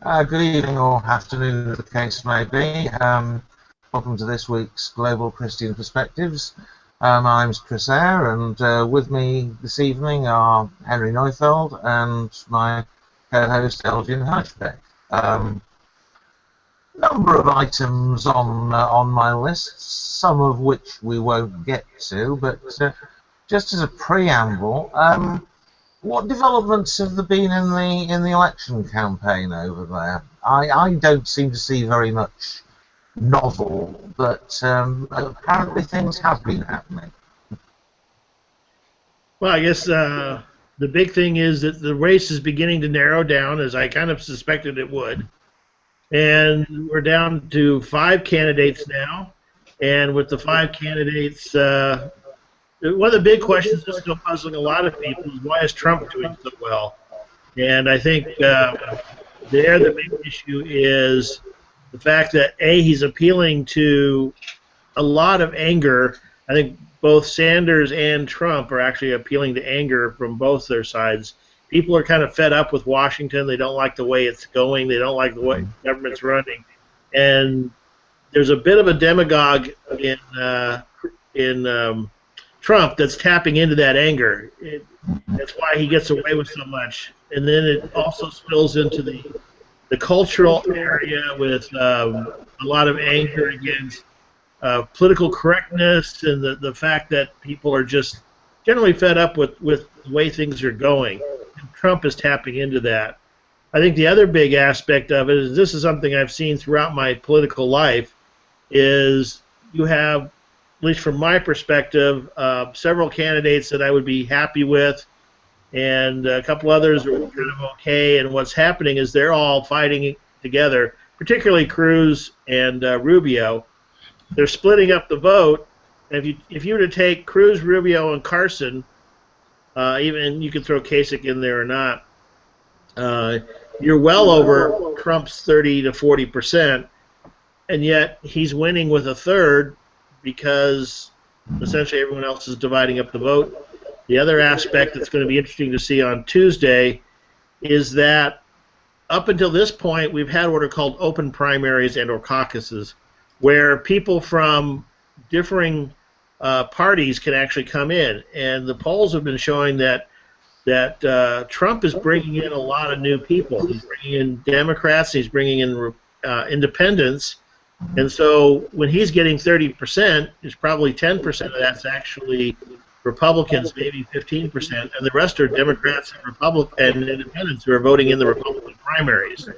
Good evening or afternoon, as the case may be. Welcome to this week's Global Christian Perspectives. My name's Chris Eyre, and with me this evening are Henry Neufeld and my co-host Elgin Hirschbeck. Number of items on my list, some of which we won't get to, but just as a preamble, what developments have there been in the election campaign over there? I don't seem to see very much novel, but apparently things have been happening. Well, I guess the big thing is that the race is beginning to narrow down, as I kind of suspected it would. And we're down to 5 candidates now. And with the 5 candidates, one of the big questions that's still puzzling a lot of people is why is Trump doing so well? And I think the big issue is the fact that, A, he's appealing to a lot of anger. I think both Sanders and Trump are actually appealing to anger from both their sides. People are kind of fed up with Washington. They don't like the way it's going. They don't like the way government's running. And there's a bit of a demagogue in Trump that's tapping into that anger. That's why he gets away with so much. And then it also spills into the cultural area with a lot of anger against political correctness and the fact that people are just generally fed up with the way things are going. And Trump is tapping into that. I think the other big aspect of it is, this is something I've seen throughout my political life, is you have, at least from my perspective, several candidates that I would be happy with, and a couple others are kind of okay, and what's happening is they're all fighting together, particularly Cruz and Rubio. They're splitting up the vote. If you were to take Cruz, Rubio, and Carson, even you could throw Kasich in there or not, you're well over Trump's 30 to 40%, and yet he's winning with a third because essentially everyone else is dividing up the vote. The other aspect that's going to be interesting to see on Tuesday is that up until this point, we've had what are called open primaries and or caucuses, where people from differing parties can actually come in. And the polls have been showing that Trump is bringing in a lot of new people. He's bringing in Democrats, he's bringing in independents. And so when he's getting 30%, it's probably 10% of that's actually Republicans, maybe 15%, and the rest are Democrats and independents who are voting in the Republican primaries.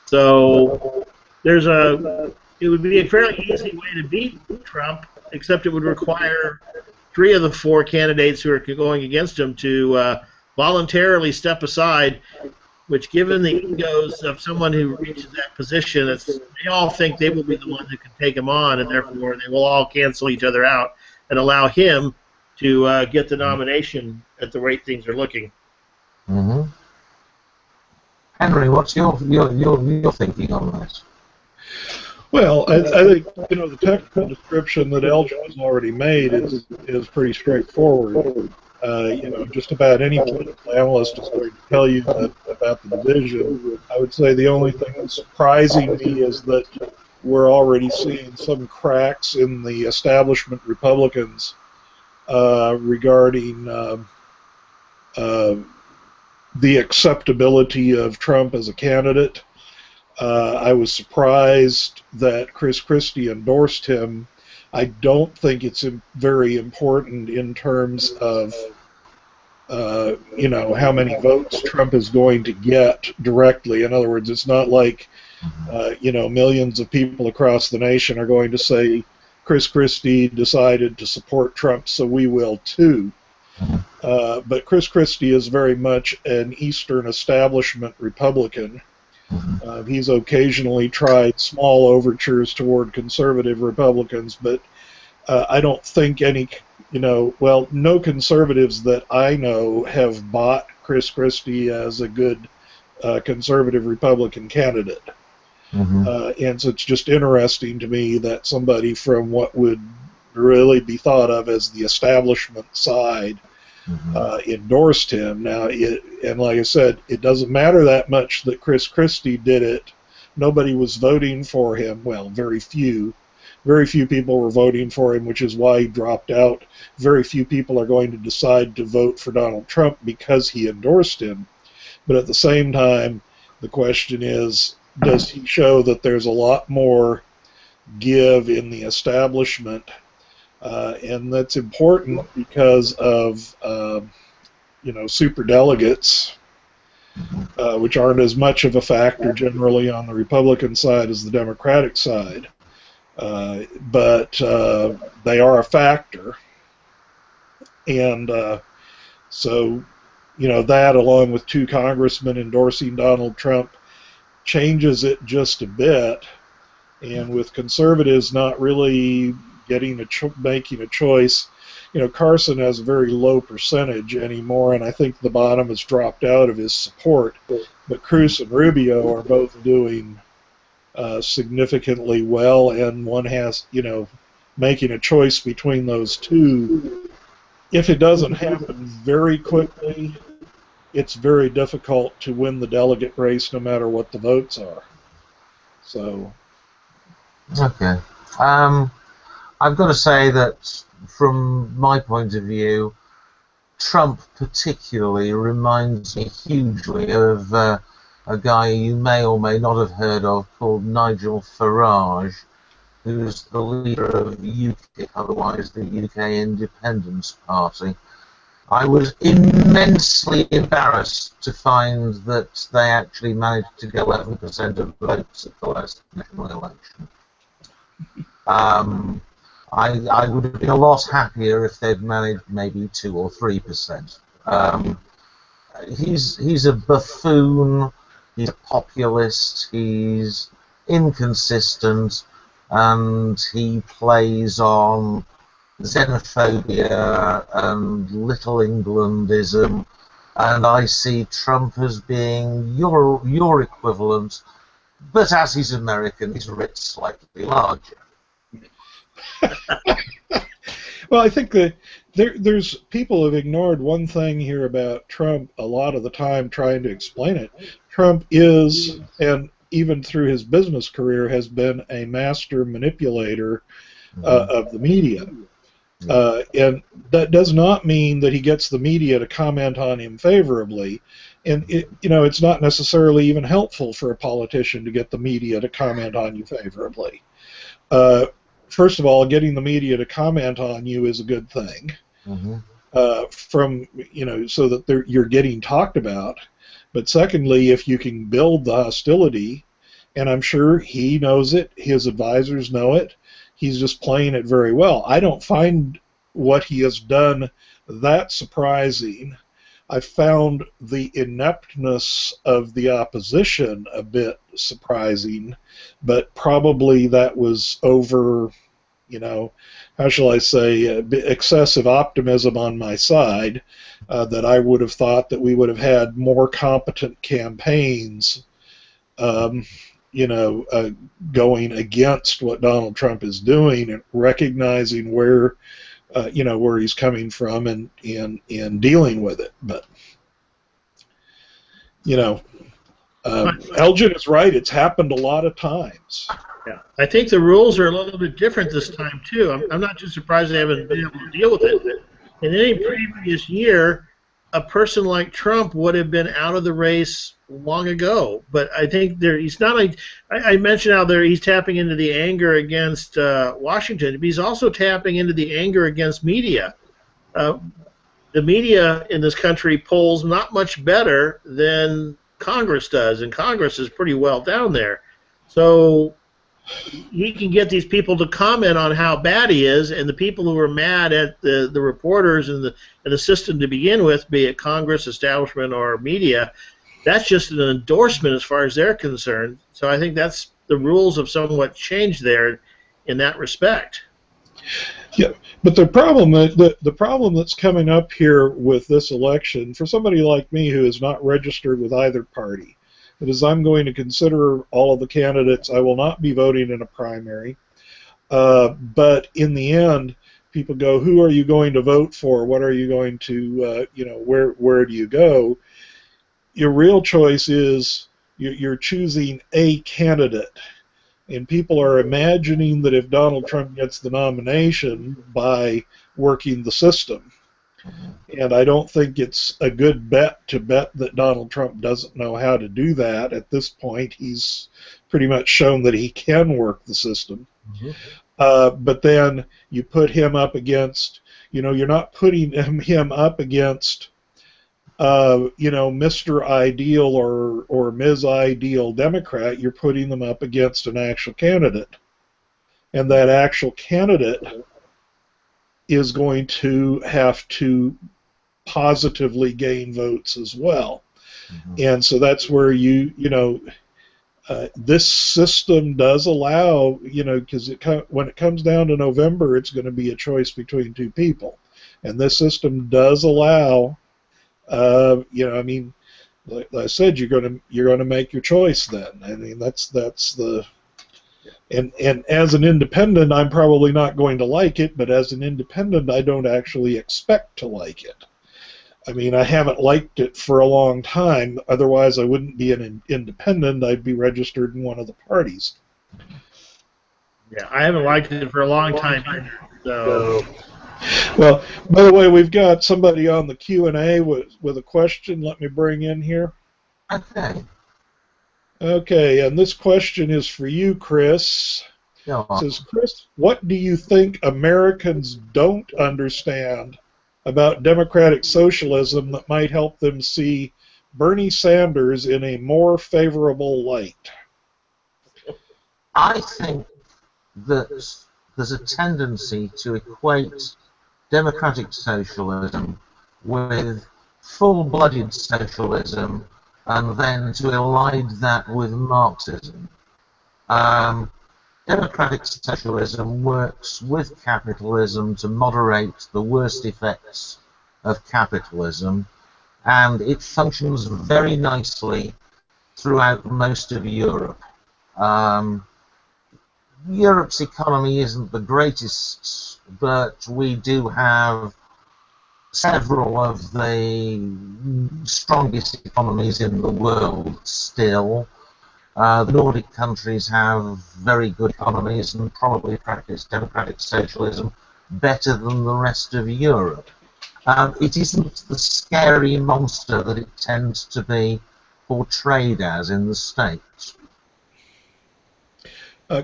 So it would be a fairly easy way to beat Trump, except it would require 3 of the 4 candidates who are going against him to voluntarily step aside, which, given the egos of someone who reaches that position, they all think they will be the one who can take him on, and therefore they will all cancel each other out and allow him to get the nomination at the rate things are looking. Mm-hmm. Henry, what's your thinking on this? Well, I think the technical description that Elgin has already made is pretty straightforward. Just about any political analyst is going to tell you about the division. I would say the only thing that's surprising me is that we're already seeing some cracks in the establishment Republicans regarding the acceptability of Trump as a candidate. I was surprised that Chris Christie endorsed him. I don't think it's very important in terms of how many votes Trump is going to get directly. In other words, it's not like millions of people across the nation are going to say Chris Christie decided to support Trump, so we will too. But Chris Christie is very much an Eastern establishment Republican. He's occasionally tried small overtures toward conservative Republicans, but I don't think no conservatives that I know have bought Chris Christie as a good conservative Republican candidate. And so it's just interesting to me that somebody from what would really be thought of as the establishment side endorsed him. Now, and like I said, it doesn't matter that much that Chris Christie did it. Nobody was voting for him. Well, very few. Very few people were voting for him, which is why he dropped out. Very few people are going to decide to vote for Donald Trump because he endorsed him. But at the same time, the question is, does he show that there's a lot more give in the establishment? And that's important because of, superdelegates, which aren't as much of a factor generally on the Republican side as the Democratic side. But they are a factor. And so, that along with 2 congressmen endorsing Donald Trump changes it just a bit. And with conservatives not really making a choice, Carson has a very low percentage anymore, and I think the bottom has dropped out of his support. But Cruz and Rubio are both doing significantly well, and one has, making a choice between those two. If it doesn't happen very quickly, it's very difficult to win the delegate race no matter what the votes are. So. Okay. I've got to say that from my point of view, Trump particularly reminds me hugely of a guy you may or may not have heard of called Nigel Farage, who's the leader of UKIP, otherwise the UK Independence Party. I was immensely embarrassed to find that they actually managed to get 11% of votes at the last national election. I would have been a lot happier if they'd managed maybe 2 or 3%. He's a buffoon, he's a populist, he's inconsistent, and he plays on xenophobia and Little Englandism, and I see Trump as being your equivalent, but as he's American, he's writ slightly larger. Well, I think that there's people have ignored one thing here about Trump a lot of the time trying to explain it. Trump is, and even through his business career, has been a master manipulator of the media. And that does not mean that he gets the media to comment on him favorably. And it's not necessarily even helpful for a politician to get the media to comment on you favorably. First of all, getting the media to comment on you is a good thing. So that you're getting talked about. But secondly, if you can build the hostility, and I'm sure he knows it, his advisors know it, he's just playing it very well. I don't find what he has done that surprising. I found the ineptness of the opposition a bit surprising, but probably that was over, how shall I say, excessive optimism on my side, that I would have thought that we would have had more competent campaigns, going against what Donald Trump is doing and recognizing where he's coming from and dealing with it. But, Elgin is right. It's happened a lot of times. Yeah, I think the rules are a little bit different this time, too. I'm not too surprised they haven't been able to deal with it. In any previous year, a person like Trump would have been out of the race long ago. But I think he's not like I mentioned how he's tapping into the anger against Washington, but he's also tapping into the anger against media. The media in this country polls not much better than Congress does, and Congress is pretty well down there. So he can get these people to comment on how bad he is, and the people who are mad at the reporters and the system to begin with, be it Congress, establishment, or media, that's just an endorsement as far as they're concerned. So I think that's the rules have somewhat changed there in that respect. Yeah, but the problem that's coming up here with this election, for somebody like me who is not registered with either party, that is, I'm going to consider all of the candidates. I will not be voting in a primary. But in the end, people go, who are you going to vote for? What are you going to, where do you go? Your real choice is you're choosing a candidate. And people are imagining that if Donald Trump gets the nomination by working the system. And I don't think it's a good bet to bet that Donald Trump doesn't know how to do that. At this point, he's pretty much shown that he can work the system. But then you put him up against, you're not putting him up against, Mr. Ideal or Ms. Ideal Democrat. You're putting them up against an actual candidate. And that actual candidate is going to have to positively gain votes as well. And so that's where this system does allow, because when it comes down to November, it's going to be a choice between two people. And this system does allow, like I said, you're going to make your choice then. I mean, that's the. And as an independent, I'm probably not going to like it, but as an independent, I don't actually expect to like it. I mean, I haven't liked it for a long time. Otherwise, I wouldn't be an independent. I'd be registered in one of the parties. Yeah, I haven't liked it for a long time either. So. Well, by the way, we've got somebody on the Q&A with a question. Let me bring in here. Okay. Okay, and this question is for you, Chris. Yeah. It says, Chris, what do you think Americans don't understand about democratic socialism that might help them see Bernie Sanders in a more favorable light? I think that there's a tendency to equate democratic socialism with full-blooded socialism and then to elide that with Marxism. Democratic socialism works with capitalism to moderate the worst effects of capitalism, and it functions very nicely throughout most of Europe. Europe's economy isn't the greatest, but we do have several of the strongest economies in the world still. The Nordic countries have very good economies and probably practice democratic socialism better than the rest of Europe. It isn't the scary monster that it tends to be portrayed as in the States.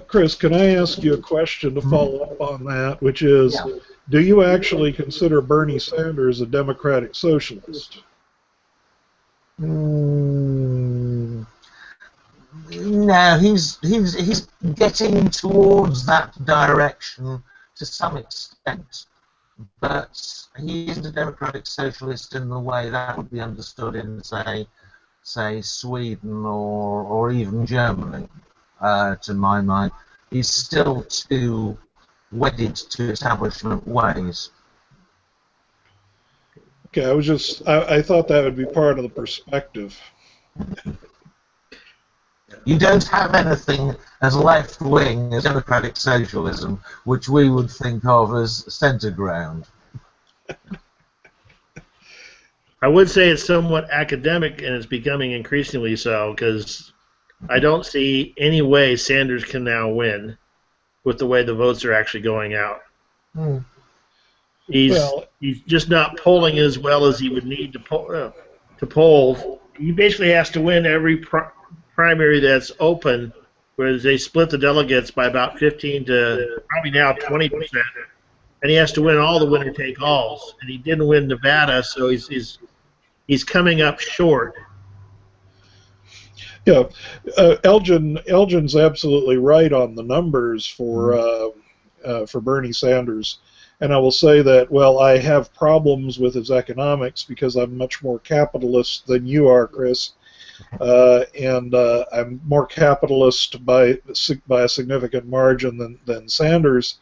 Chris, can I ask you a question to follow up on that, which is, do you actually consider Bernie Sanders a democratic socialist? No, he's getting towards that direction to some extent, but he isn't a democratic socialist in the way that would be understood in, say Sweden or even Germany. To my mind, he's still too wedded to establishment ways. Okay, I thought that would be part of the perspective. You don't have anything as left-wing as democratic socialism, which we would think of as centre ground. I would say it's somewhat academic, and it's becoming increasingly so, because I don't see any way Sanders can now win with the way the votes are actually going out. He's just not polling as well as he would need to poll. He basically has to win every primary that's open, where they split the delegates by about 15 to probably now 20%, and he has to win all the winner-take-alls. And he didn't win Nevada, so he's coming up short. Yeah, Elgin's absolutely right on the numbers for Bernie Sanders, and I will say that, well, I have problems with his economics because I'm much more capitalist than you are, Chris, and I'm more capitalist by a significant margin than Sanders.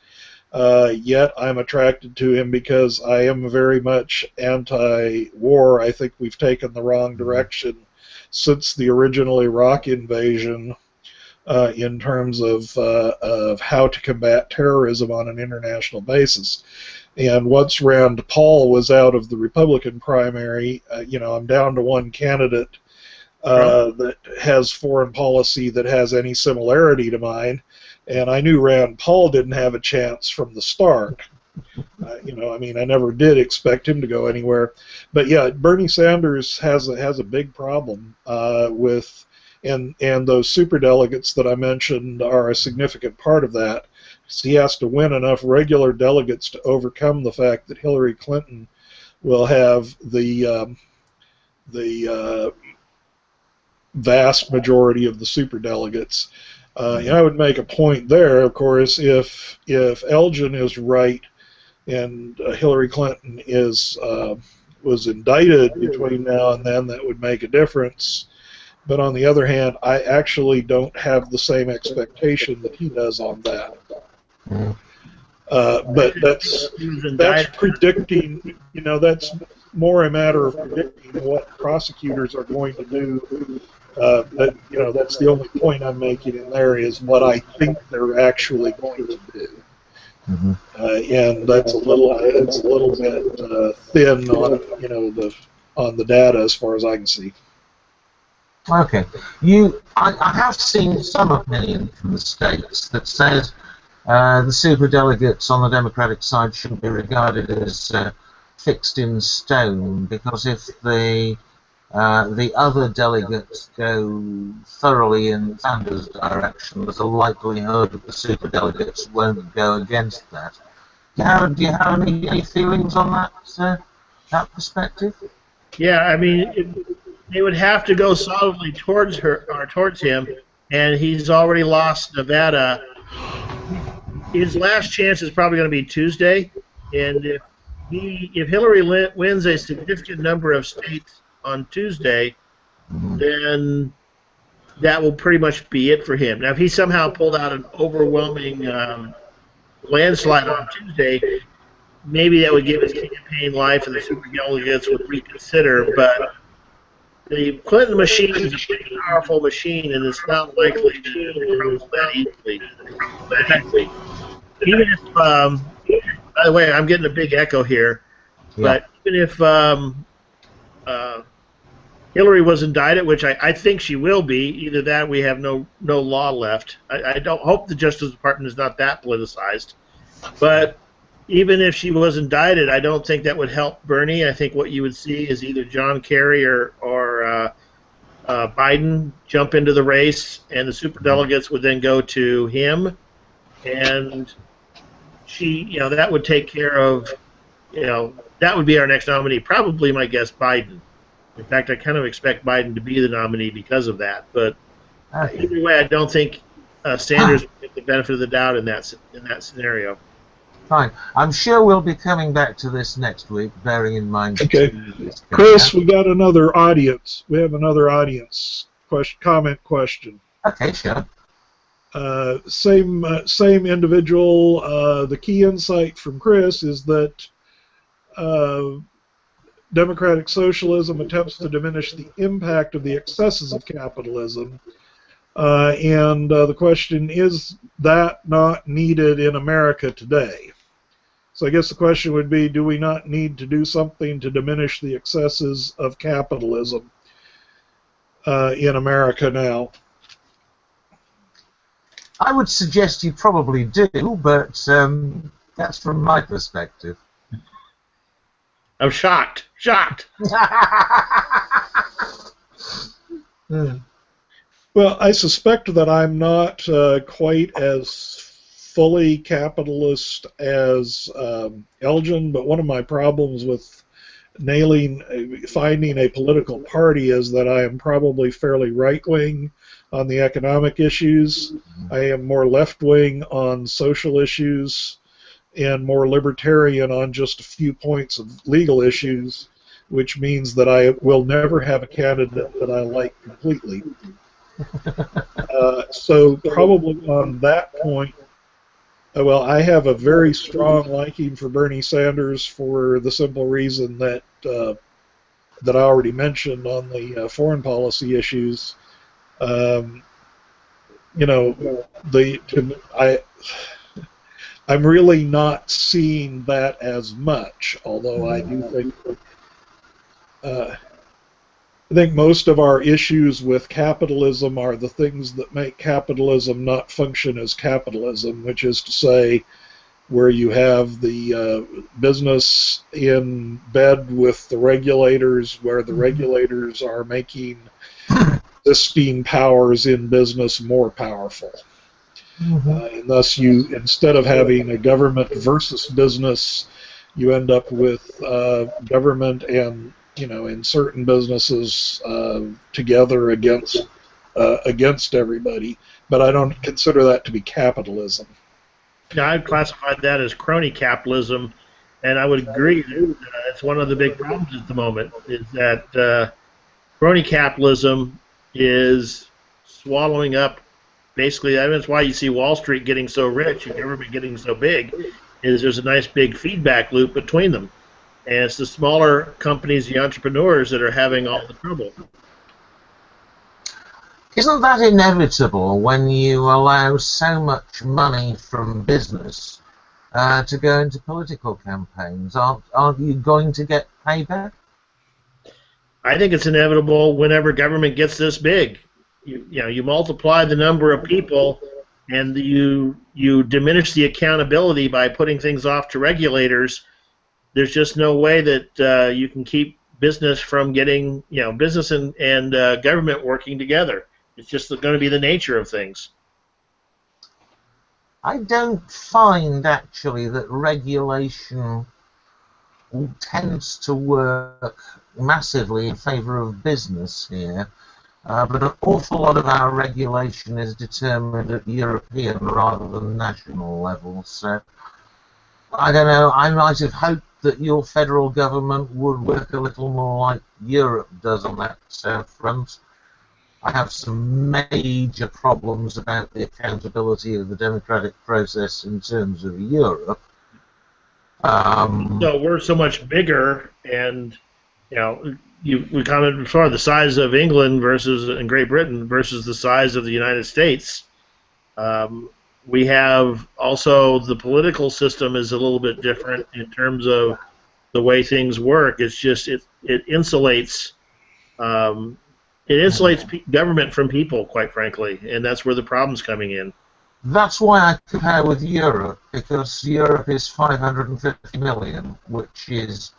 Yet I'm attracted to him because I am very much anti-war. I think we've taken the wrong direction since the original Iraq invasion. in terms of how to combat terrorism on an international basis. And once Rand Paul was out of the Republican primary, I'm down to one candidate that has foreign policy that has any similarity to mine. And I knew Rand Paul didn't have a chance from the start. I never did expect him to go anywhere. But yeah, Bernie Sanders has a big problem with, and those superdelegates that I mentioned are a significant part of that. So he has to win enough regular delegates to overcome the fact that Hillary Clinton will have the vast majority of the superdelegates. And I would make a point there, of course, if Elgin is right and Hillary Clinton was indicted between now and then, that would make a difference. But on the other hand, I actually don't have the same expectation that he does on that. But that's predicting. That's more a matter of predicting what prosecutors are going to do. That's the only point I'm making in there is what I think they're actually going to do. Mm-hmm. And that's a little bit thin on the data as far as I can see. Okay, I have seen some opinion from the states that says the superdelegates on the Democratic side shouldn't be regarded as fixed in stone, because if the other delegates go thoroughly in Sanders' direction, there's a likelihood that the superdelegates won't go against that. Do you have any feelings on that perspective? Yeah, I mean, they would have to go solidly towards him, and he's already lost Nevada. His last chance is probably going to be Tuesday, and if Hillary wins a significant number of states on Tuesday, then that will pretty much be it for him. Now, if he somehow pulled out an overwhelming landslide on Tuesday, maybe that would give his campaign life and the superdelegates would reconsider, but the Clinton machine is a pretty powerful machine, and it's not likely to crumble that easily. Even if, by the way, I'm getting a big echo here, but even if Hillary was indicted, which I think she will be, either that or we have no law left. I don't hope the Justice Department is not that politicized, but even if she was indicted, I don't think that would help Bernie. I think what you would see is either John Kerry or Biden jump into the race, and the superdelegates would then go to him, and that would take care of, that would be our next nominee. Probably, my guess, Biden. In fact, I kind of expect Biden to be the nominee because of that. But either way, I don't think Sanders would get the benefit of the doubt in that scenario. Fine. I'm sure we'll be coming back to this next week, bearing in mind. Okay, Chris, we got another audience. We have another audience comment question. Okay, sure. Same individual. The key insight from Chris is that democratic socialism attempts to diminish the impact of the excesses of capitalism. And the question, is that not needed in America today? So I guess the question would be, do we not need to do something to diminish the excesses of capitalism in America now? I would suggest you probably do, but that's from my perspective. I'm shocked. Well, I suspect that I'm not quite as fully capitalist as Elgin, but one of my problems with finding a political party is that I am probably fairly right-wing on the economic issues. I am more left-wing on social issues and more libertarian on just a few points of legal issues, which means that I will never have a candidate that I like completely. So probably on that point, well, I have a very strong liking for Bernie Sanders for the simple reason that I already mentioned on the foreign policy issues. you know, I'm really not seeing that as much, although I do think I think most of our issues with capitalism are the things that make capitalism not function as capitalism, which is to say, where you have the business in bed with the regulators, where the regulators are making existing powers in business more powerful. And thus, instead of having a government versus business, you end up with government and, in certain businesses together against everybody. But I don't consider that to be capitalism. Now, I've classified that as crony capitalism, and I would agree that it's one of the big problems at the moment, is that crony capitalism is swallowing up, basically, that's why you see Wall Street getting so rich and government getting so big, is there's a nice big feedback loop between them. And it's the smaller companies, the entrepreneurs, that are having all the trouble. Isn't that inevitable when you allow so much money from business to go into political campaigns? Aren't you going to get payback? I think it's inevitable whenever government gets this big. You multiply the number of people, and you diminish the accountability by putting things off to regulators. There's just no way that you can keep business from getting, business and government working together. It's just going to be the nature of things. I don't find, actually, that regulation tends to work massively in favor of business here, but an awful lot of our regulation is determined at European rather than national level. So, I don't know, I might have hoped that your federal government would work a little more like Europe does on that front. I have some major problems about the accountability of the democratic process in terms of Europe. So we're so much bigger, and we commented before the size of England and Great Britain versus the size of the United States. We have also the political system is a little bit different in terms of the way things work. It's just it insulates. It insulates government from people, quite frankly, and that's where the problem's coming in. That's why I compare with Europe, because Europe is 550 million, which is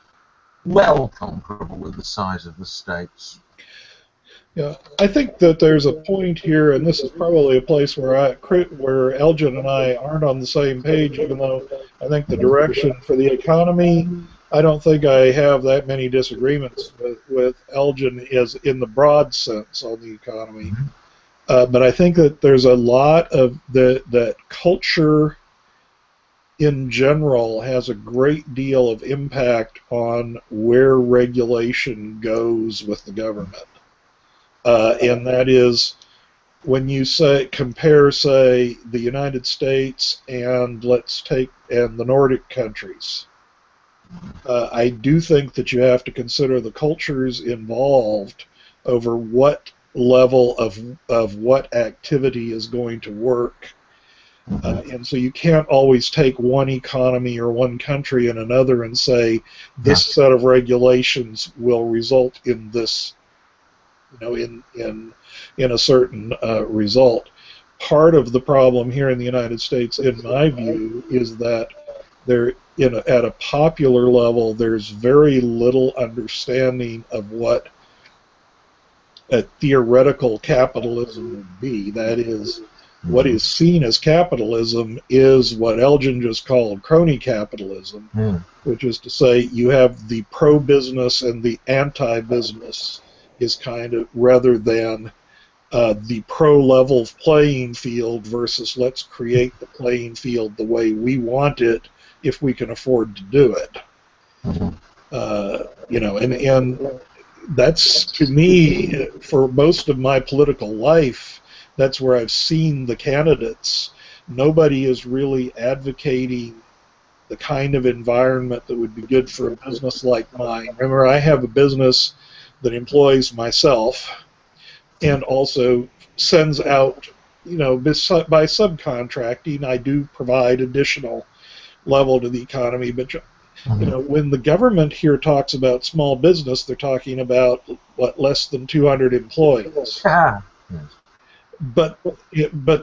well comparable with the size of the States. Yeah, I think that there's a point here, and this is probably a place where Elgin and I aren't on the same page, even though I think the direction for the economy, I don't think I have that many disagreements with Elgin is in the broad sense on the economy. But I think that there's a lot of that culture in general has a great deal of impact on where regulation goes with the government. And that is when you compare, say, the United States and the Nordic countries. I do think that you have to consider the cultures involved over what level of what activity is going to work. And so you can't always take one economy or one country and another and say this set of regulations will result in this, in a certain result. Part of the problem here in the United States, in my view, is that at a popular level, there's very little understanding of what a theoretical capitalism would be. That is, what is seen as capitalism is what Elgin just called crony capitalism, which is to say you have the pro-business and the anti-business is kind of, rather than the pro-level playing field versus let's create the playing field the way we want it if we can afford to do it. And that's, to me, for most of my political life, that's where I've seen the candidates. Nobody is really advocating the kind of environment that would be good for a business like mine. Remember, I have a business that employs myself and also sends out by subcontracting, I do provide additional level to the economy. But when the government here talks about small business, they're talking about less than 200 employees. Ah, yes. But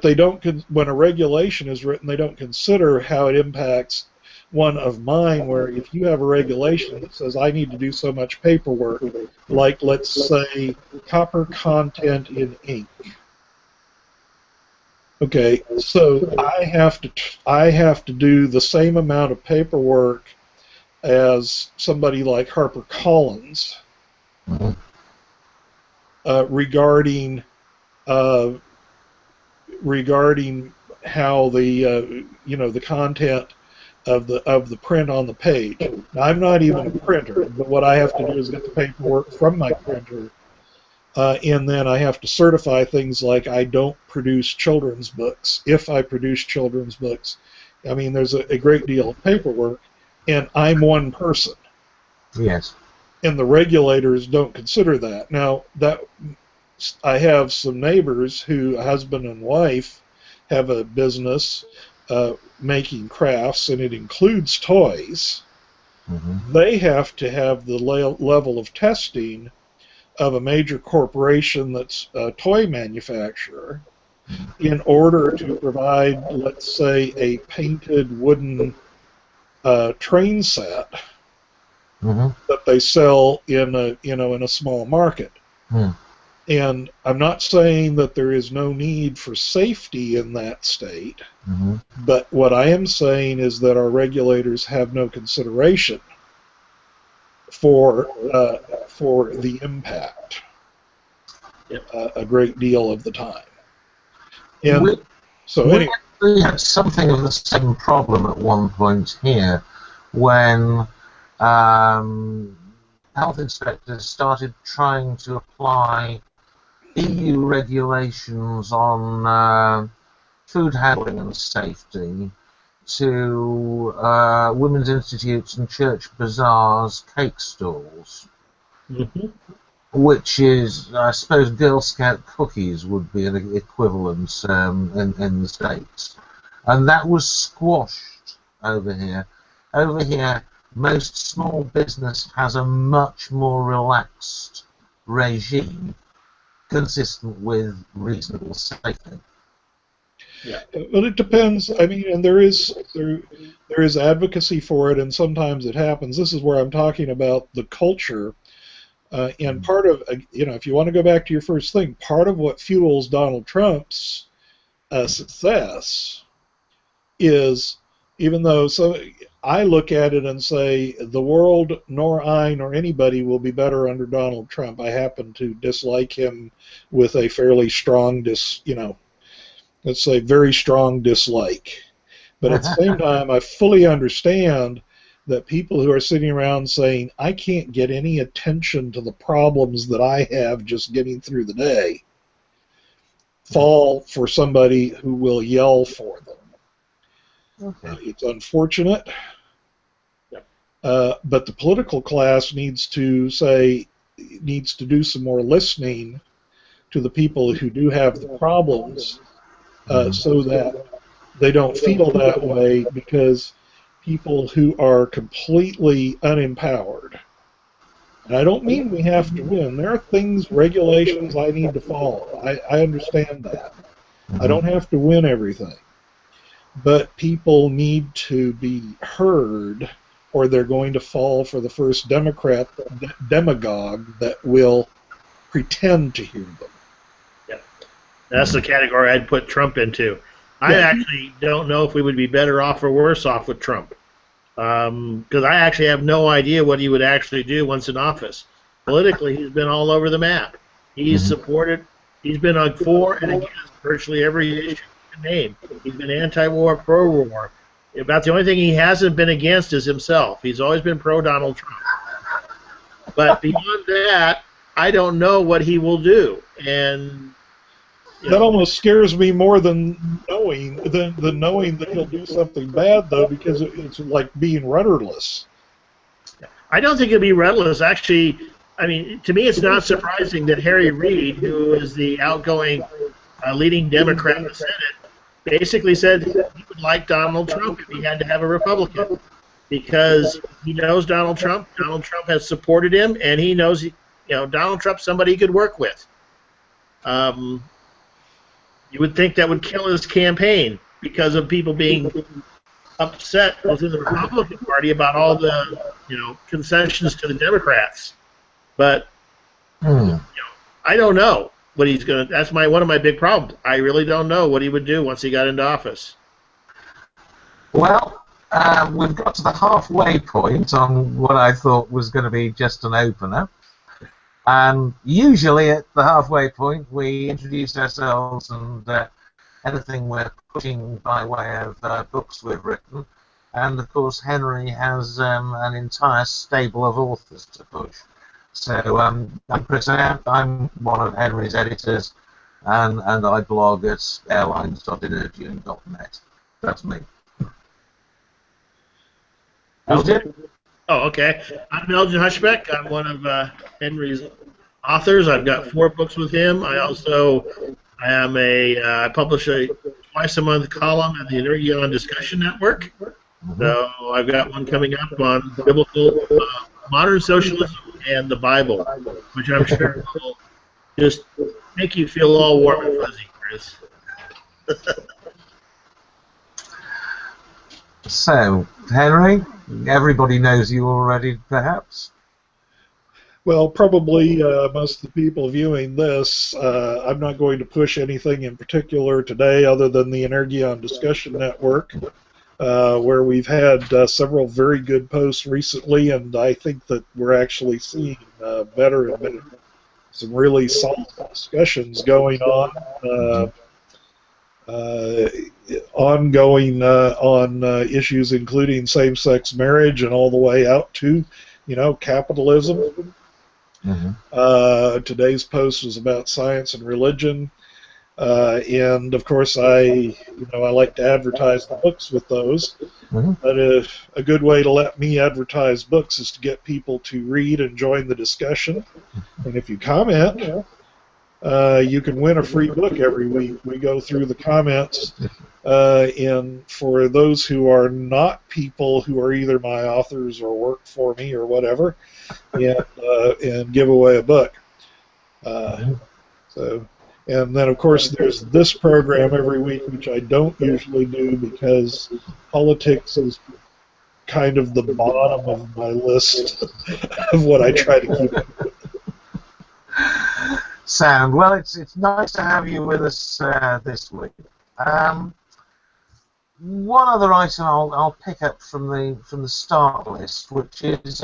they don't. When a regulation is written, they don't consider how it impacts one of mine. Where if you have a regulation that says I need to do so much paperwork, like let's say copper content in ink. Okay, so I have to do the same amount of paperwork as somebody like HarperCollins regarding how the content of the print on the page. Now, I'm not even a printer, but what I have to do is get the paperwork from my printer, and then I have to certify things like I don't produce children's books. If I produce children's books, I mean, there's a great deal of paperwork, and I'm one person. Yes. And the regulators don't consider that. Now, I have some neighbors who, husband and wife, have a business making crafts, and it includes toys. Mm-hmm. They have to have the level of testing of a major corporation that's a toy manufacturer in order to provide, let's say, a painted wooden train set that they sell in a small market. And I'm not saying that there is no need for safety in that state, but what I am saying is that our regulators have no consideration for the impact a great deal of the time. And we had something of the same problem at one point here when health inspectors started trying to apply EU regulations on food handling and safety to women's institutes and church bazaars cake stalls, which is, I suppose, Girl Scout cookies would be an equivalent in the States. And that was squashed over here. Over here, most small business has a much more relaxed regime consistent with reasonable safety. Yeah. Well, it depends. I mean, and there is advocacy for it, and sometimes it happens. This is where I'm talking about the culture, and part of if you want to go back to your first thing, part of what fuels Donald Trump's success is, even though I look at it and say the world, nor I nor anybody will be better under Donald Trump. I happen to dislike him with a fairly strong let's say very strong dislike. But at the same time, I fully understand that people who are sitting around saying, I can't get any attention to the problems that I have just getting through the day, fall for somebody who will yell for them. Okay. It's unfortunate, but the political class needs to do some more listening to the people who do have the problems, so that they don't feel that way, because people who are completely unempowered. And I don't mean we have to win. There are regulations I need to follow. I understand that. I don't have to win everything. But people need to be heard, or they're going to fall for the first demagogue that will pretend to hear them. Yeah, that's the category I'd put Trump into. I actually don't know if we would be better off or worse off with Trump, because I actually have no idea what he would actually do once in office. Politically, he's been all over the map. He's supported. He's been on for and against virtually every issue you can name. He's been anti-war, pro-war. About the only thing he hasn't been against is himself. He's always been pro-Donald Trump. But beyond that, I don't know what he will do. And that almost scares me more than knowing that he'll do something bad, though, because it's like being rudderless. I don't think he'll be rudderless. Actually, I mean, to me, it's not surprising that Harry Reid, who is the outgoing a leading Democrat in the Senate, basically said he would like Donald Trump if he had to have a Republican, because he knows Donald Trump. Donald Trump has supported him, and he knows, Donald Trump's somebody he could work with. You would think that would kill his campaign because of people being upset within the Republican Party about all the, concessions to the Democrats. But I don't know what he's going to. That's one of my big problems. I really don't know what he would do once he got into office. Well, we've got to the halfway point on what I thought was going to be just an opener. And usually at the halfway point, we introduce ourselves and anything we're pushing by way of books we've written. And of course, Henry has an entire stable of authors to push. So I'm Chris Out. I'm one of Henry's editors, and I blog at airlines.energy.net. That's me. Elgin? Oh, okay. I'm Elgin Hushbeck. I'm one of Henry's authors. I've got 4 books with him. I publish a twice-a-month column at the Energeon Discussion Network. So I've got one coming up on biblical modern socialism and the Bible, which I'm sure will just make you feel all warm and fuzzy, Chris. So, Henry, everybody knows you already, perhaps? Well, probably most of the people viewing this, I'm not going to push anything in particular today other than the Energeon Discussion Network, where we've had several very good posts recently, and I think that we're actually seeing better and better, some really solid discussions going on, ongoing on issues including same-sex marriage and all the way out to, capitalism. Today's post was about science and religion, and of course I like to advertise the books with those. But a good way to let me advertise books is to get people to read and join the discussion. And if you comment, you can win a free book every week. We go through the comments, and for those who are not people who are either my authors or work for me or whatever, and give away a book. And then, of course, there's this program every week, which I don't usually do because politics is kind of the bottom of my list of what I try to keep. Sound. Well, it's nice to have you with us this week. One other item I'll pick up from the start list, which is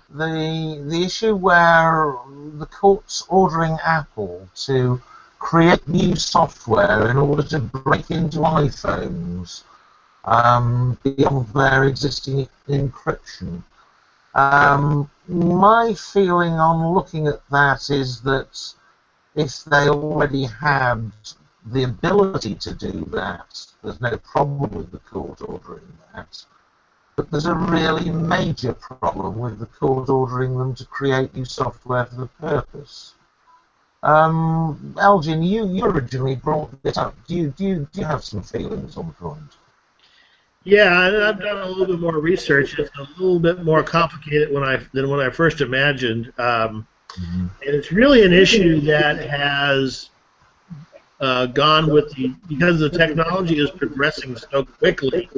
the issue where the court's ordering Apple to create new software in order to break into iPhones beyond their existing encryption. My feeling on looking at that is that if they already had the ability to do that, there's no problem with the court ordering that. But there's a really major problem with the court ordering them to create new software for the purpose. Elgin, you originally brought this up. Do you have some feelings on the point? Yeah, and I've done a little bit more research. It's a little bit more complicated than when I first imagined. And it's really an issue that has gone with because the technology is progressing so quickly.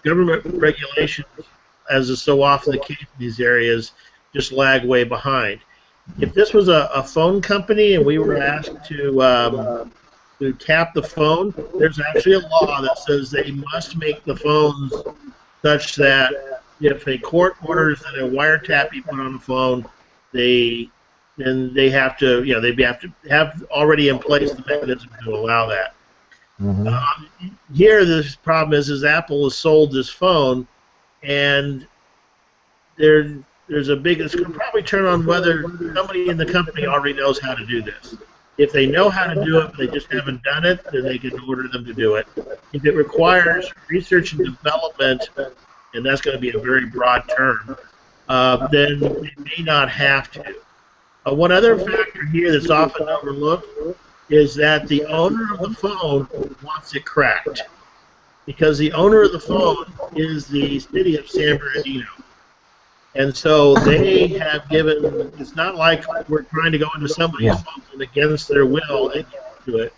Government regulations, as is so often the case in these areas, just lag way behind. If this was a phone company and we were asked to tap the phone, there's actually a law that says they must make the phones such that if a court orders that a wiretap be put on the phone, they have to, they have to have already in place the mechanism to allow that. Here, this problem is Apple has sold this phone, and there's a big. It's going to probably turn on whether somebody in the company already knows how to do this. If they know how to do it, but they just haven't done it, then they can order them to do it. If it requires research and development, and that's going to be a very broad term, then they may not have to. One other factor here that's often overlooked is that the owner of the phone wants it cracked, because the owner of the phone is the city of San Bernardino. And so they have given, it's not like we're trying to go into somebody's phone and against their will and get into it.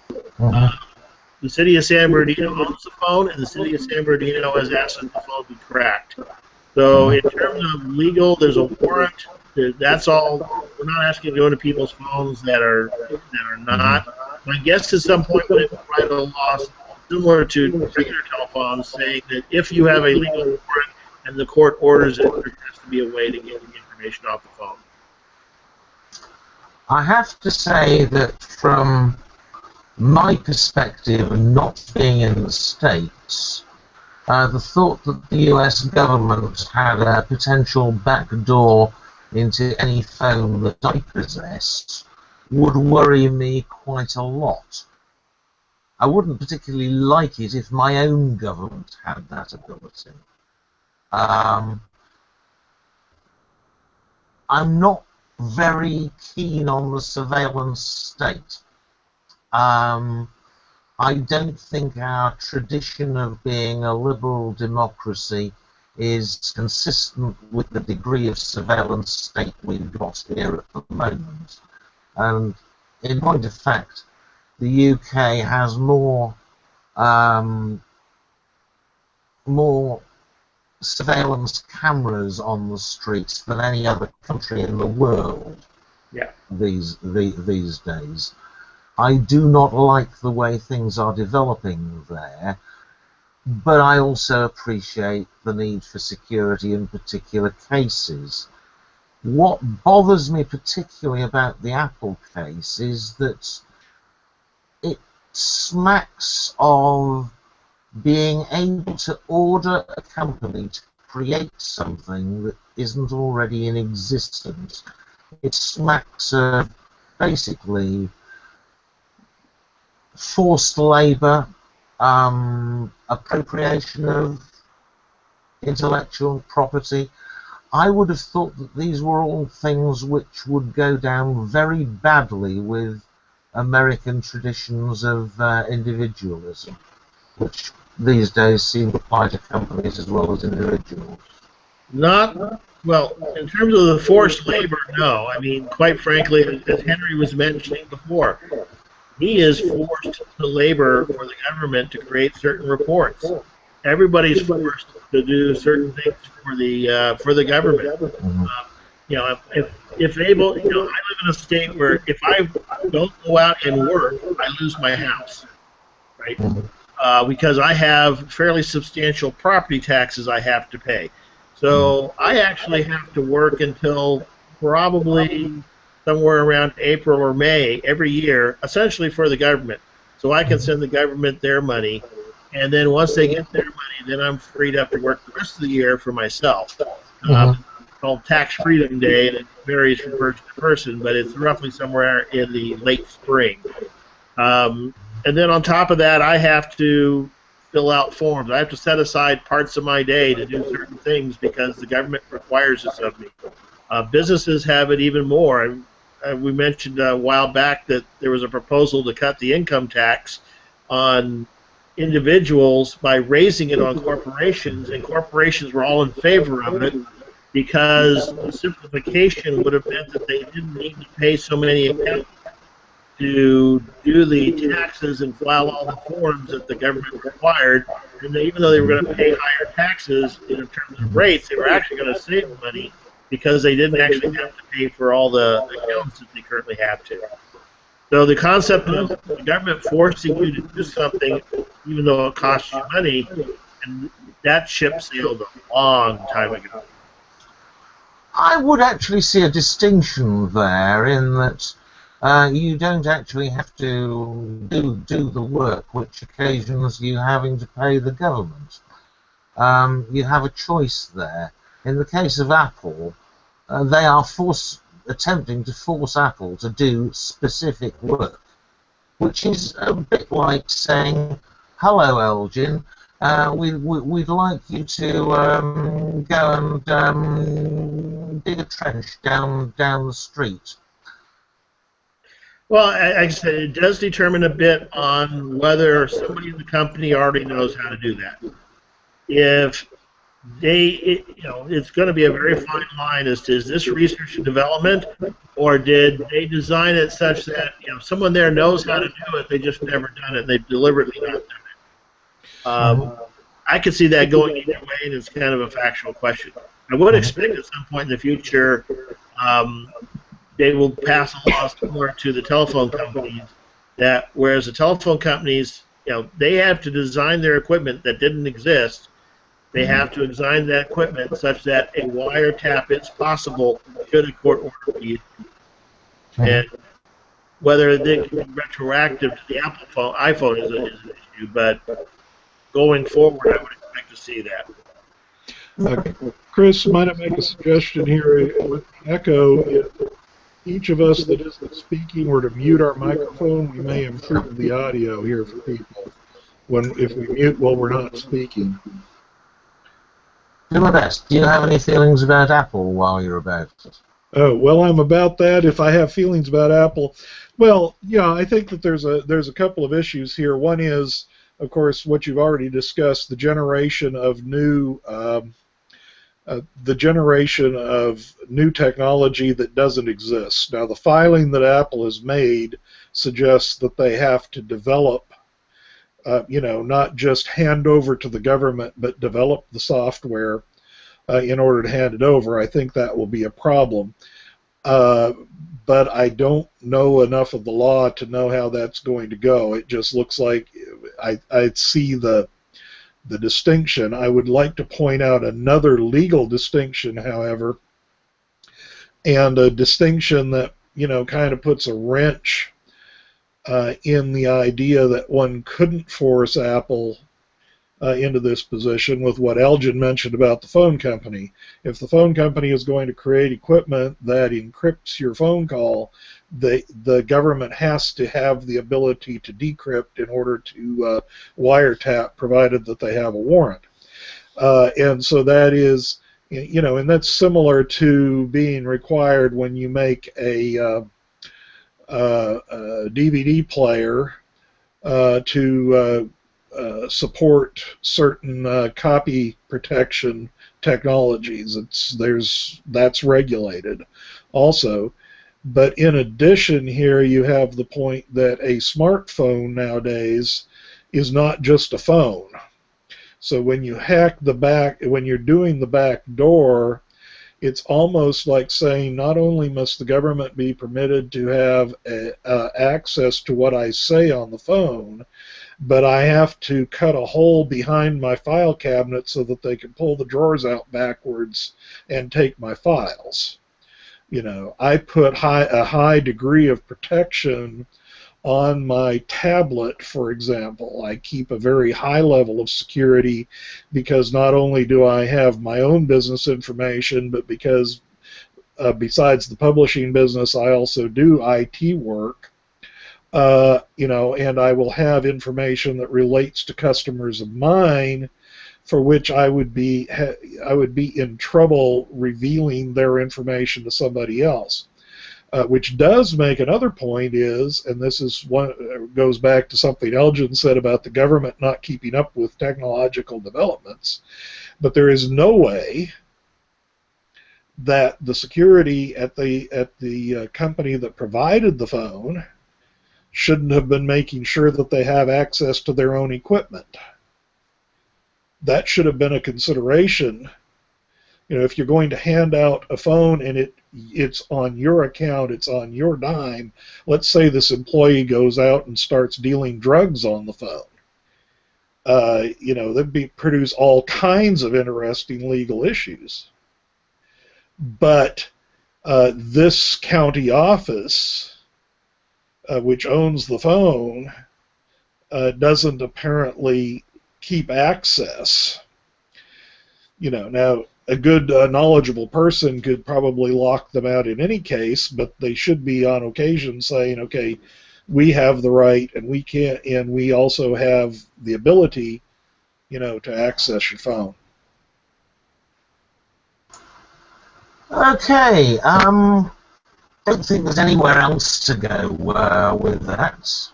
The city of San Bernardino owns the phone, and the city of San Bernardino has asked that the phone be cracked. So in terms of legal, there's a warrant. That's all. We're not asking to go into people's phones that are not. My guess at some point when they write a law similar to regular telephones, saying that if you have a legal warrant and the court orders it, there has to be a way to get the information off the phone. I have to say that from my perspective, not being in the States, the thought that the US government had a potential backdoor into any phone that I possessed would worry me quite a lot. I wouldn't particularly like it if my own government had that ability. I'm not very keen on the surveillance state. I don't think our tradition of being a liberal democracy is consistent with the degree of surveillance state we've got here at the moment. And in point of fact, the UK has more surveillance cameras on the streets than any other country in the world. Yeah. These days. I do not like the way things are developing there, but I also appreciate the need for security in particular cases. What bothers me particularly about the Apple case is that it smacks of being able to order a company to create something that isn't already in existence. It smacks of basically forced labour, appropriation of intellectual property. I would have thought that these were all things which would go down very badly with American traditions of individualism, which these days seem to apply to companies as well as individuals. Not, well, in terms of the forced labor, no. I mean, quite frankly, as Henry was mentioning before, he is forced to labor for the government to create certain reports. Everybody's forced to do certain things for the government. You know, if able, you know, I live in a state where if I don't go out and work, I lose my house, right? Because I have fairly substantial property taxes I have to pay. So I actually have to work until probably somewhere around April or May every year, essentially for the government. So I can send the government their money, and then once they get their money, then I'm freed up to work the rest of the year for myself. Called Tax Freedom Day, and it varies from person to person, but it's roughly somewhere in the late spring. And then on top of that, I have to fill out forms. I have to set aside parts of my day to do certain things because the government requires this of me. Businesses have it even more. We mentioned a while back that there was a proposal to cut the income tax on individuals by raising it on corporations, and corporations were all in favor of it because the simplification would have meant that they didn't need to pay so many accountants to do the taxes and file all the forms that the government required. And even though they were going to pay higher taxes in terms of rates, they were actually going to save money because they didn't actually have to pay for all the accountants that they currently have to. So the concept of the government forcing you to do something, even though it costs you money, and that ship sailed a long time ago. I would actually see a distinction there in that you don't actually have to do the work which occasions you having to pay the government. You have a choice there. In the case of Apple, they are attempting to force Apple to do specific work, which is a bit like saying, "Hello, Elgin, we'd like you to go and dig a trench down the street." Well, I said it does determine a bit on whether somebody in the company already knows how to do that. If it's going to be a very fine line as to is this research and development, or did they design it such that someone there knows how to do it, they just never done it, they've deliberately not done it. I could see that going either way, and it's kind of a factual question. I would expect at some point in the future they will pass a law similar to the telephone companies, that whereas the telephone companies, they have to design their equipment that didn't exist. They have to design that equipment such that a wiretap is possible should a court order be issued. And whether they can be retroactive to the iPhone is an issue, but going forward, I would expect to see that. Chris, might I make a suggestion here with echo? If each of us that isn't speaking were to mute our microphone, we may improve the audio here for people if we mute while we're not speaking. Do my best. Do you have any feelings about Apple while you're about it? Oh, well, I'm about that. If I have feelings about Apple, well, yeah, I think that there's a couple of issues here. One is, of course, what you've already discussed, the generation of new technology that doesn't exist. Now, the filing that Apple has made suggests that they have to develop, not just hand over to the government, but develop the software in order to hand it over. I think that will be a problem. But I don't know enough of the law to know how that's going to go. It just looks like I see the distinction. I would like to point out another legal distinction, however, and a distinction that kind of puts a wrench in the idea that one couldn't force Apple into this position with what Elgin mentioned about the phone company. If the phone company is going to create equipment that encrypts your phone call, the government has to have the ability to decrypt in order to wiretap, provided that they have a warrant. And so that is, and that's similar to being required when you make a DVD player to support certain copy protection technologies. That's regulated also. But in addition, here you have the point that a smartphone nowadays is not just a phone. So when you when you're doing the back door, it's almost like saying not only must the government be permitted to have access to what I say on the phone, but I have to cut a hole behind my file cabinet so that they can pull the drawers out backwards and take my files. I put a high degree of protection on my tablet, for example. I keep a very high level of security because not only do I have my own business information, but because besides the publishing business, I also do IT work. And I will have information that relates to customers of mine, for which I would be in trouble revealing their information to somebody else. Which does make another point is, and this is goes back to something Elgin said about the government not keeping up with technological developments, but there is no way that the security at the company that provided the phone shouldn't have been making sure that they have access to their own equipment. That should have been a consideration. If you're going to hand out a phone and it's on your account, it's on your dime, let's say this employee goes out and starts dealing drugs on the phone. That'd produce all kinds of interesting legal issues. But this county office, which owns the phone, doesn't apparently keep access. Now a good knowledgeable person could probably lock them out in any case, but they should be on occasion saying, okay, we have the right and we can't, and we also have the ability, to access your phone. Okay, don't think there's anywhere else to go with that.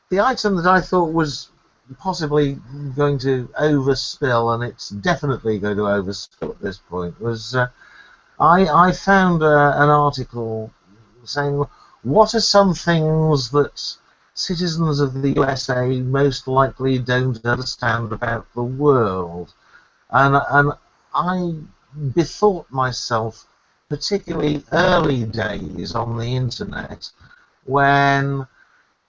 The item that I thought was possibly going to overspill, and it's definitely going to overspill at this point, was I found an article saying, what are some things that citizens of the USA most likely don't understand about the world? And I bethought myself, particularly early days on the internet, when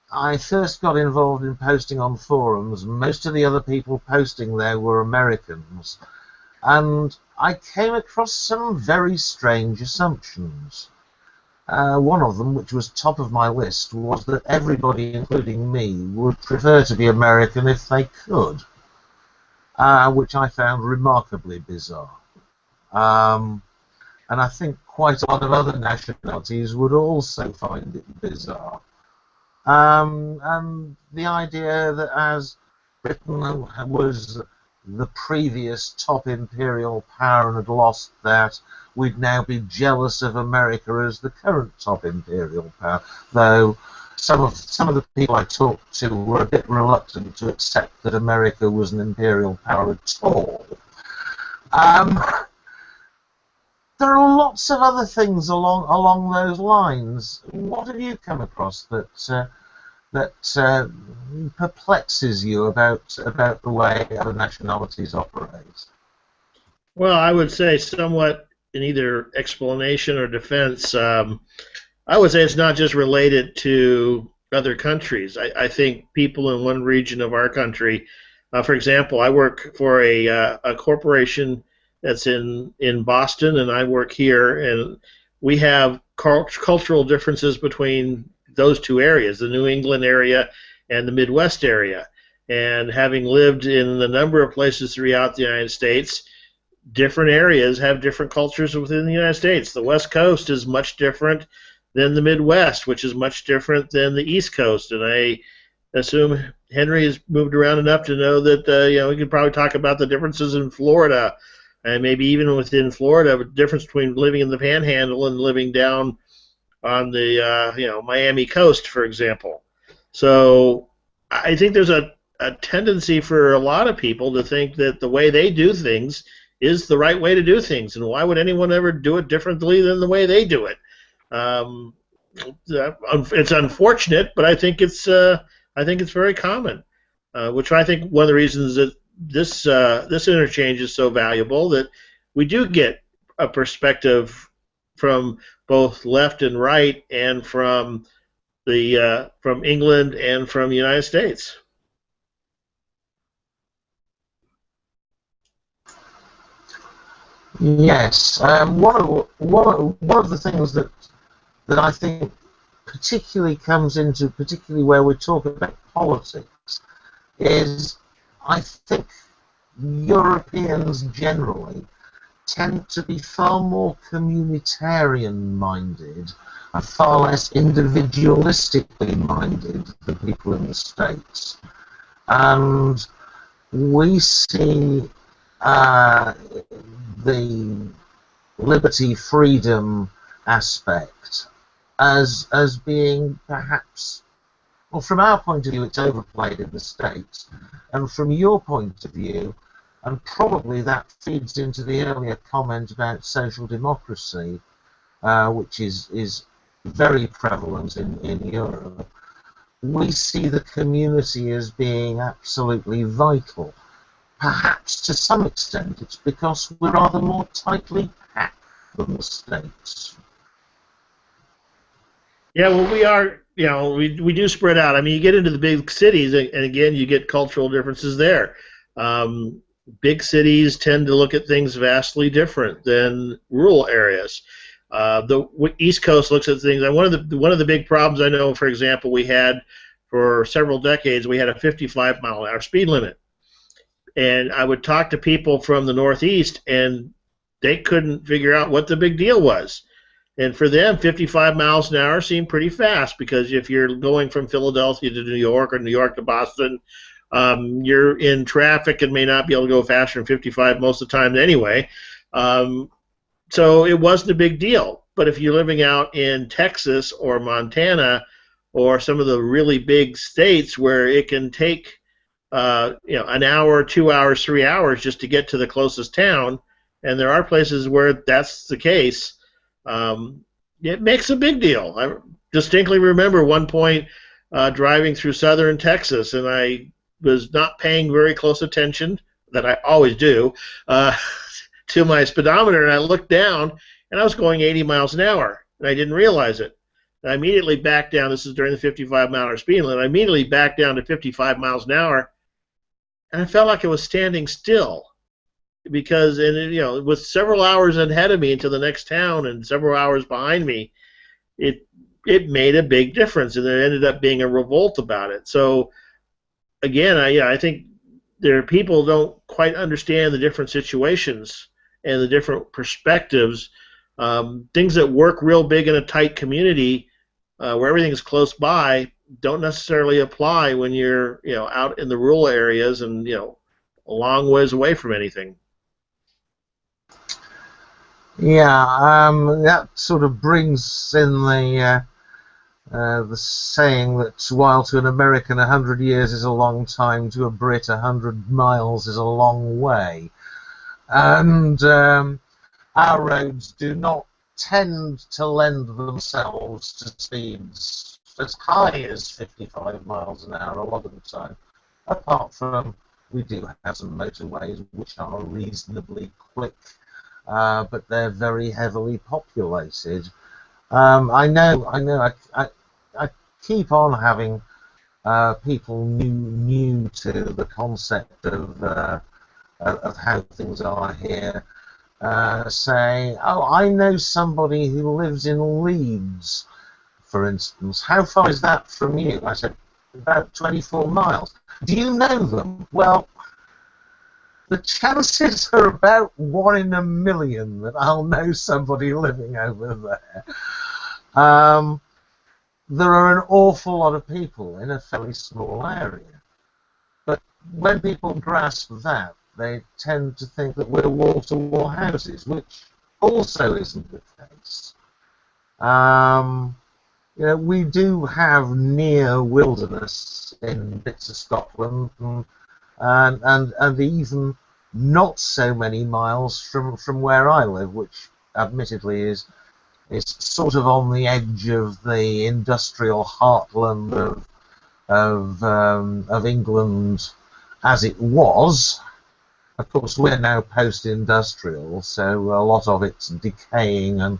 I first got involved in posting on forums. Most of the other people posting there were Americans, and I came across some very strange assumptions. One of them, which was top of my list, was that everybody, including me, would prefer to be American if they could, which I found remarkably bizarre. And I think quite a lot of other nationalities would also find it bizarre. And the idea that as Britain was the previous top imperial power and had lost that, we'd now be jealous of America as the current top imperial power, though some of the people I talked to were a bit reluctant to accept that America was an imperial power at all. There are lots of other things along those lines. What have you come across that perplexes you about the way other nationalities operate? Well, I would say somewhat in either explanation or defense. I would say it's not just related to other countries. I think people in one region of our country, for example, I work for a corporation that's in Boston, and I work here, and we have cultural differences between those two areas, the New England area and the Midwest area. And having lived in a number of places throughout the United States, different areas have different cultures within the United States. The West Coast is much different than the Midwest, which is much different than the East Coast. And I assume Henry has moved around enough to know that we could probably talk about the differences in Florida, and maybe even within Florida, the difference between living in the Panhandle and living down on the Miami coast, for example. So I think there's a tendency for a lot of people to think that the way they do things is the right way to do things, and why would anyone ever do it differently than the way they do it? It's unfortunate, but I think it's very common, which I think one of the reasons that this interchange is so valuable, that we do get a perspective from both left and right, and from England and from the United States. Yes, one of the things that I think particularly comes into particularly where we talk about politics is, I think Europeans generally tend to be far more communitarian-minded and far less individualistically minded than people in the States. And we see the liberty, freedom aspect as being perhaps, well, from our point of view, it's overplayed in the States, and from your point of view, and probably that feeds into the earlier comment about social democracy, which is very prevalent in Europe, we see the community as being absolutely vital. Perhaps to some extent it's because we're rather more tightly packed than the States. Yeah, well, we are, we do spread out. I mean, you get into the big cities, and again, you get cultural differences there. Big cities tend to look at things vastly different than rural areas. The East Coast looks at things, and one of the big problems I know, for example, we had for several decades, we had a 55-mile-an-hour speed limit. And I would talk to people from the Northeast, and they couldn't figure out what the big deal was. And for them, 55 miles an hour seemed pretty fast, because if you're going from Philadelphia to New York or New York to Boston, you're in traffic and may not be able to go faster than 55 most of the time anyway. So it wasn't a big deal. But if you're living out in Texas or Montana or some of the really big states where it can take an hour, 2 hours, 3 hours just to get to the closest town, and there are places where that's the case, it makes a big deal. I distinctly remember one point driving through southern Texas, and I was not paying very close attention, that I always do, to my speedometer, and I looked down, and I was going 80 miles an hour, and I didn't realize it. And I immediately backed down. This is during the 55-mile-an-hour speed limit. I immediately backed down to 55 miles an hour, and I felt like I was standing still because, with several hours ahead of me into the next town and several hours behind me, it made a big difference, and there ended up being a revolt about it. So, again, I think there are people who don't quite understand the different situations and the different perspectives. Things that work real big in a tight community where everything is close by don't necessarily apply when you're out in the rural areas and a long ways away from anything. Yeah, that sort of brings in the saying that while to an American 100 years is a long time, to a Brit 100 miles is a long way. And our roads do not tend to lend themselves to speeds as high as 55 miles an hour a lot of the time, apart from we do have some motorways which are reasonably quick, but they're very heavily populated. I keep on having people new to the concept of how things are here say, oh, I know somebody who lives in Leeds, for instance. How far is that from you? I said, about 24 miles. Do you know them? Well, the chances are about 1 in a million that I'll know somebody living over there. There are an awful lot of people in a fairly small area. But when people grasp that, they tend to think that we're wall-to-wall houses, which also isn't the case. We do have near wilderness in bits of Scotland, and even not so many miles from where I live, which admittedly is sort of on the edge of the industrial heartland of England as it was. Of course, we're now post-industrial, so a lot of it's decaying and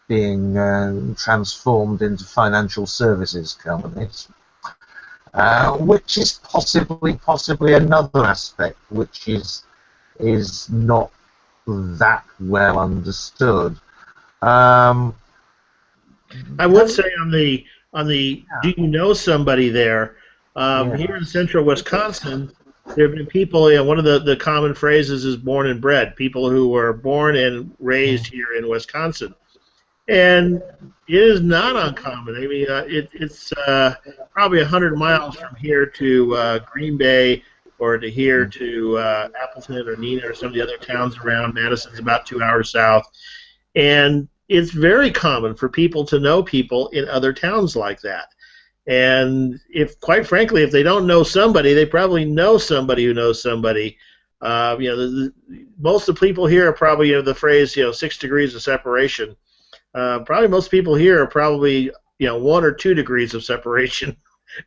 being transformed into financial services companies, which is possibly another aspect which is not that well understood. I would say on the do you know somebody there? Here in central Wisconsin, there have been people, one of the common phrases is born and bred, people who were born and raised here in Wisconsin. And it is not uncommon. I mean, it's probably 100 miles from here to Green Bay or to here to Appleton or Neenah or some of the other towns around. Madison's about 2 hours south. And it's very common for people to know people in other towns like that. And quite frankly, if they don't know somebody, they probably know somebody who knows somebody. Most of the people here are probably the phrase 6 degrees of separation. Probably most people here are probably 1 or 2 degrees of separation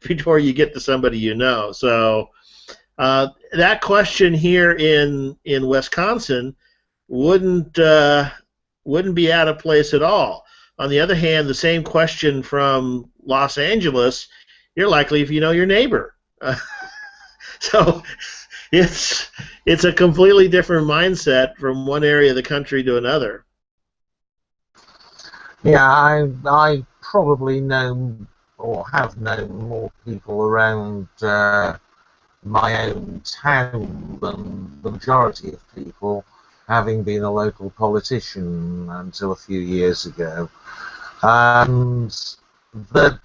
before you get to somebody you know. So that question here in Wisconsin wouldn't be out of place at all. On the other hand, the same question from Los Angeles, you're likely if you know your neighbor. So it's a completely different mindset from one area of the country to another. Yeah, I probably know or have known more people around my own town than the majority of people, having been a local politician until a few years ago. And the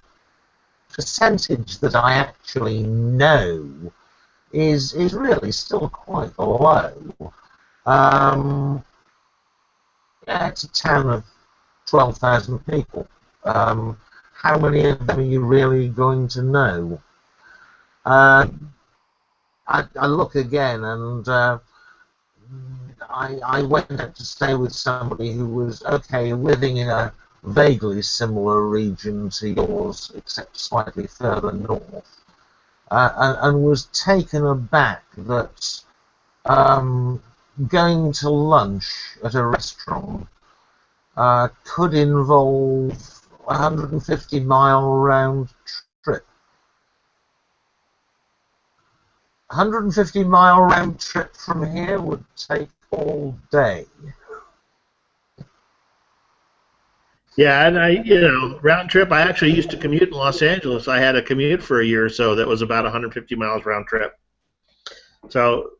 percentage that I actually know is really still quite low. Yeah, it's a town of 12,000 people. How many of them are you really going to know? Uh, I look again, and I went out to stay with somebody who was, okay, living in a vaguely similar region to yours, except slightly further north, and was taken aback that going to lunch at a restaurant could involve a 150-mile round trip. 150-mile round trip from here would take all day. Yeah, and round trip. I actually used to commute in Los Angeles. I had a commute for a year or so that was about 150 miles round trip. So,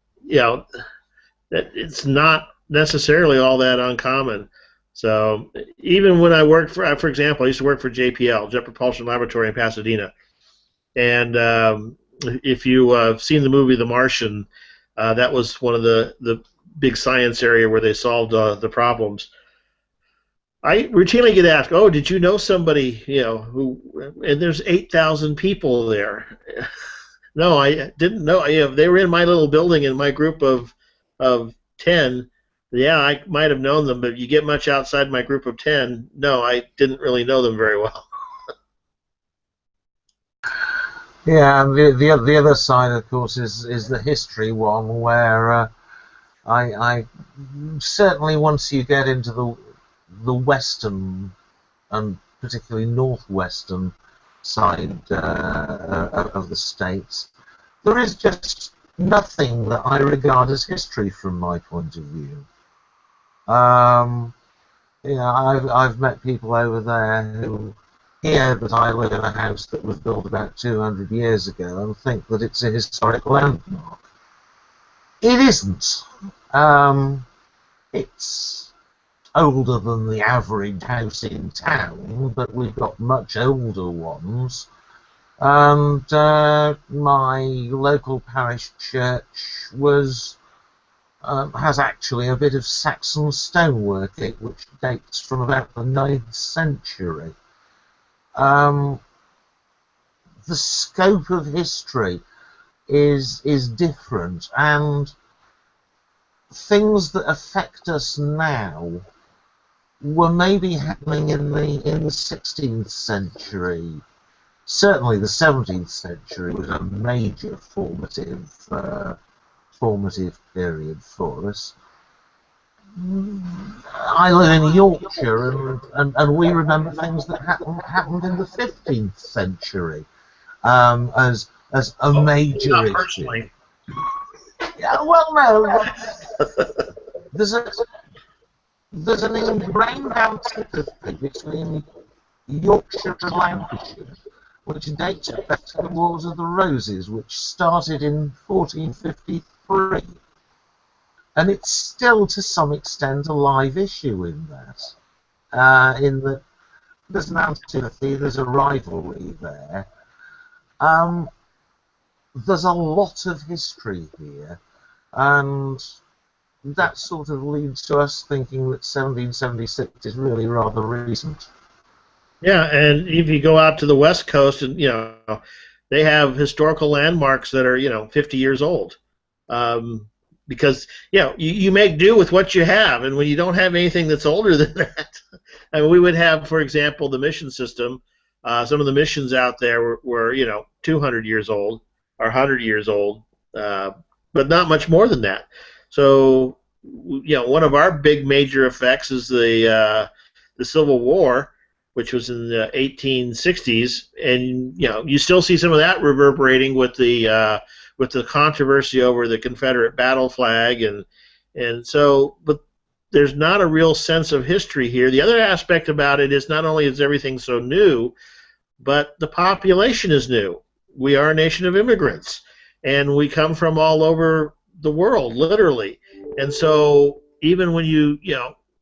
it's not necessarily all that uncommon. So, even when I worked for example, I used to work for JPL, Jet Propulsion Laboratory in Pasadena, and if you have seen the movie The Martian, that was one of the big science area where they solved the problems. I routinely get asked, "Oh, did you know somebody, who?" And there's 8,000 people there. No, I didn't know. They were in my little building in my group of 10. Yeah, I might have known them, but you get much outside my group of 10, no, I didn't really know them very well. Yeah, and the other side, of course, is the history one, where I certainly, once you get into the western and particularly northwestern side of the states, there is just nothing that I regard as history from my point of view. I've met people over there who hear that I live in a house that was built about 200 years ago and think that it's a historic landmark. It isn't. It's older than the average house in town, but we've got much older ones. And my local parish church has actually a bit of Saxon stonework in it, which dates from about the 9th century. The scope of history is different, and things that affect us now were maybe happening in the 16th century. Certainly, the 17th century was a major formative period for us. I live in Yorkshire, and we remember things that happened in the 15th century as a major Not issue. personally. Yeah, well, no. There's an ingrained antipathy between Yorkshire and Lancashire, which dates back to the Wars of the Roses, which started in 1453. And it's still, to some extent, a live issue in that. In that there's an antipathy, there's a rivalry there. There's a lot of history here, and that sort of leads to us thinking that 1776 is really rather recent. Yeah, and if you go out to the West Coast, and they have historical landmarks that are 50 years old, because you make do with what you have, and when you don't have anything that's older than that, I mean, we would have, for example, the mission system. Some of the missions out there were 200 years old or 100 years old, but not much more than that. So one of our big major effects is the Civil War, which was in the 1860s, and you still see some of that reverberating with the controversy over the Confederate battle flag, and so, but there's not a real sense of history here. The other aspect about it is not only is everything so new, but the population is new. We are a nation of immigrants, and we come from all over the world, literally, and so even when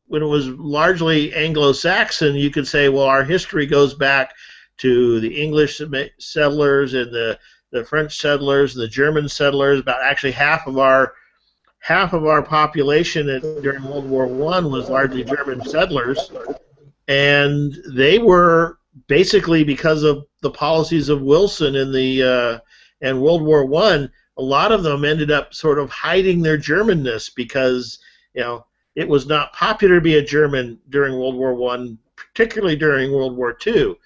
when it was largely Anglo-Saxon, you could say, well, our history goes back to the English settlers and the French settlers and the German settlers. About actually half of our half of our population during World War I was largely German settlers, and they were basically, because of the policies of Wilson in the and World War I, a lot of them ended up sort of hiding their Germanness because it was not popular to be a German during World War I, particularly during World War II.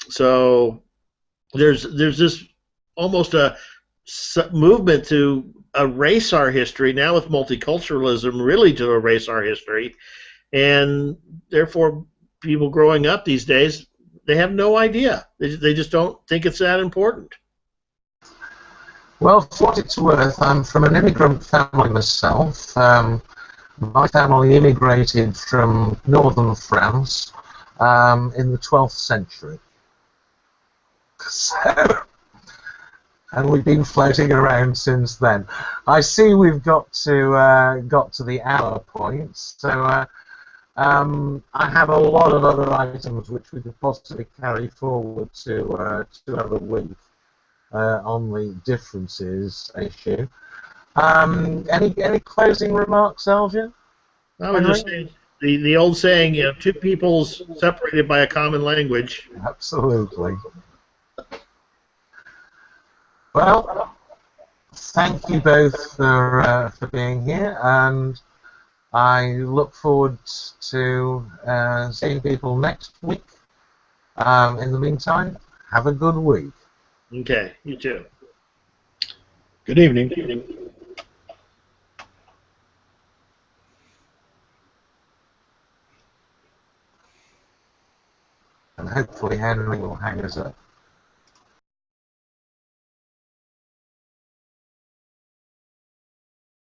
So there's this almost a movement to erase our history now with multiculturalism, really to erase our history, and therefore people growing up these days, they have no idea. They just don't think it's that important. Well, for what it's worth, I'm from an immigrant family myself. My family immigrated from northern France in the 12th century. So, and we've been floating around since then. I see we've got to the hour point, so I have a lot of other items which we could possibly carry forward to other week on the differences issue. Any closing remarks, Elgin? I would just say the old saying, two peoples separated by a common language. Absolutely. Well, thank you both for being here, and I look forward to seeing people next week. In the meantime, have a good week. Okay, you too. Good evening. And hopefully Henry will hang us up.